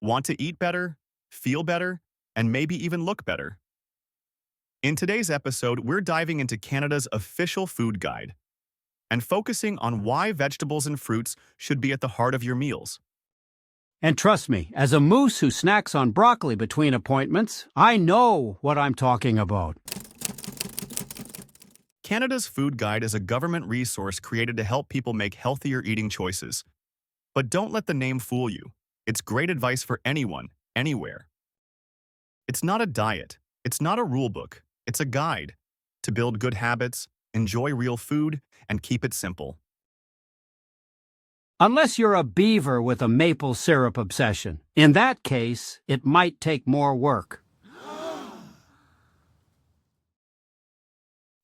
Want to eat better, feel better, and maybe even look better? In today's episode, we're diving into Canada's official food guide and focusing on why vegetables and fruits should be at the heart of your meals. And trust me, as a moose who snacks on broccoli between appointments, I know what I'm talking about. Canada's Food Guide is a government resource created to help people make healthier eating choices. But don't let the name fool you. It's great advice for anyone, anywhere. It's not a diet. It's not a rule book. It's a guide to build good habits, enjoy real food, and keep it simple. Unless you're a beaver with a maple syrup obsession. In that case, it might take more work.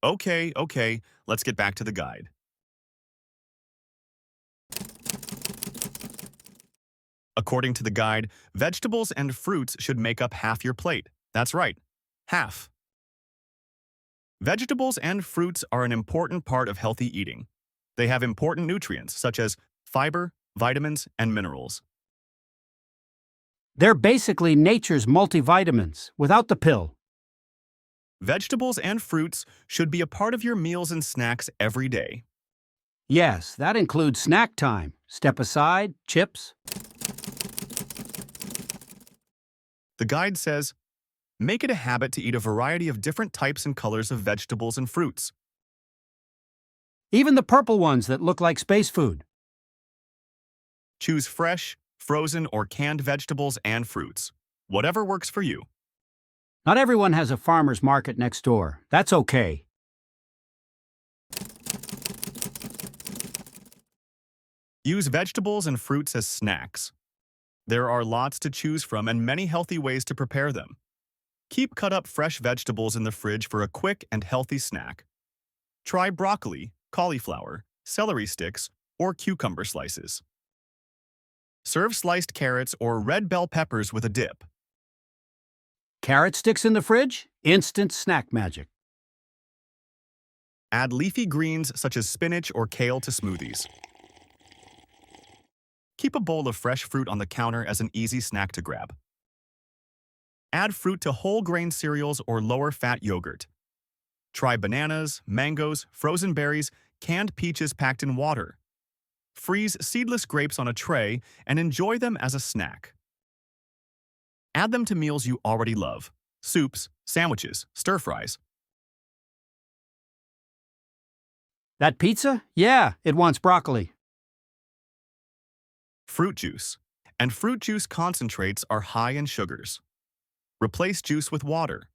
Okay, let's get back to the guide. According to the guide, vegetables and fruits should make up half your plate. That's right, half. Vegetables and fruits are an important part of healthy eating. They have important nutrients such as fiber, vitamins, and minerals. They're basically nature's multivitamins, without the pill. Vegetables and fruits should be a part of your meals and snacks every day. Yes, that includes snack time, step aside, chips. The guide says, make it a habit to eat a variety of different types and colors of vegetables and fruits. Even the purple ones that look like space food. Choose fresh, frozen, or canned vegetables and fruits. Whatever works for you. Not everyone has a farmer's market next door. That's okay. Use vegetables and fruits as snacks. There are lots to choose from and many healthy ways to prepare them. Keep cut-up fresh vegetables in the fridge for a quick and healthy snack. Try broccoli, cauliflower, celery sticks, or cucumber slices. Serve sliced carrots or red bell peppers with a dip. Carrot sticks in the fridge? Instant snack magic. Add leafy greens such as spinach or kale to smoothies. Keep a bowl of fresh fruit on the counter as an easy snack to grab. Add fruit to whole grain cereals or lower-fat yogurt. Try bananas, mangoes, frozen berries, canned peaches packed in water. Freeze seedless grapes on a tray and enjoy them as a snack. Add them to meals you already love: soups, sandwiches, stir-fries. That pizza? Yeah, it wants broccoli. Fruit juice and fruit juice concentrates are high in sugars. Replace juice with water.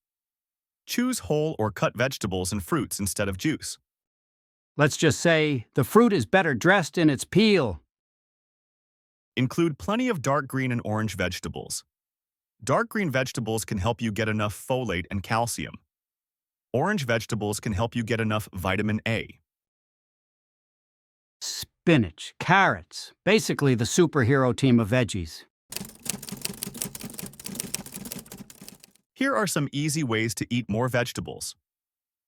Choose whole or cut vegetables and fruits instead of juice. Let's just say the fruit is better dressed in its peel. Include plenty of dark green and orange vegetables. Dark green vegetables can help you get enough folate and calcium. Orange vegetables can help you get enough vitamin A. Spinach, carrots, basically the superhero team of veggies. Here are some easy ways to eat more vegetables.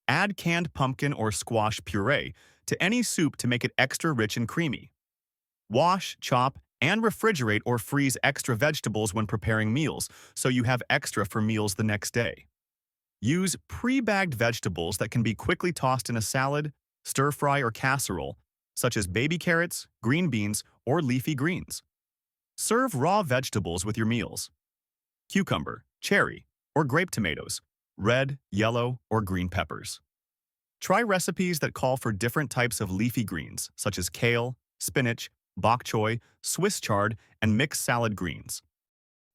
Add canned pumpkin or squash puree to any soup to make it extra rich and creamy. Wash, chop, and refrigerate or freeze extra vegetables when preparing meals, so you have extra for meals the next day. Use pre-bagged vegetables that can be quickly tossed in a salad, stir-fry, or casserole, such as baby carrots, green beans, or leafy greens. Serve raw vegetables with your meals. Cucumber, cherry, or grape tomatoes, red, yellow, or green peppers. Try recipes that call for different types of leafy greens, such as kale, spinach, bok choy, Swiss chard, and mixed salad greens.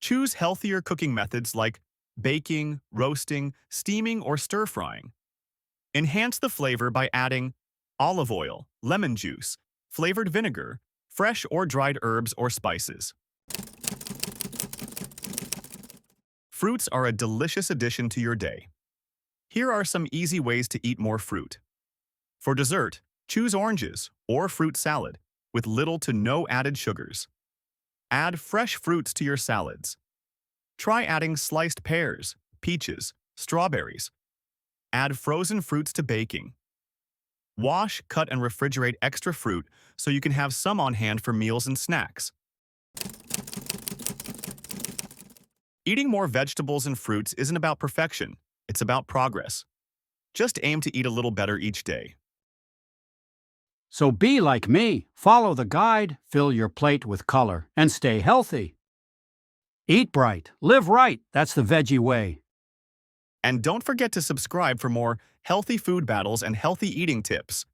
Choose healthier cooking methods like baking, roasting, steaming, or stir-frying. Enhance the flavor by adding olive oil, lemon juice, flavored vinegar, fresh or dried herbs or spices. Fruits are a delicious addition to your day. Here are some easy ways to eat more fruit. For dessert, choose oranges or fruit salad with little to no added sugars. Add fresh fruits to your salads. Try adding sliced pears, peaches, strawberries. Add frozen fruits to baking. Wash, cut, and refrigerate extra fruit so you can have some on hand for meals and snacks. Eating more vegetables and fruits isn't about perfection, it's about progress. Just aim to eat a little better each day. So be like me. Follow the guide, fill your plate with color, and stay healthy. Eat bright, live right. That's the veggie way. And don't forget to subscribe for more healthy food battles and healthy eating tips.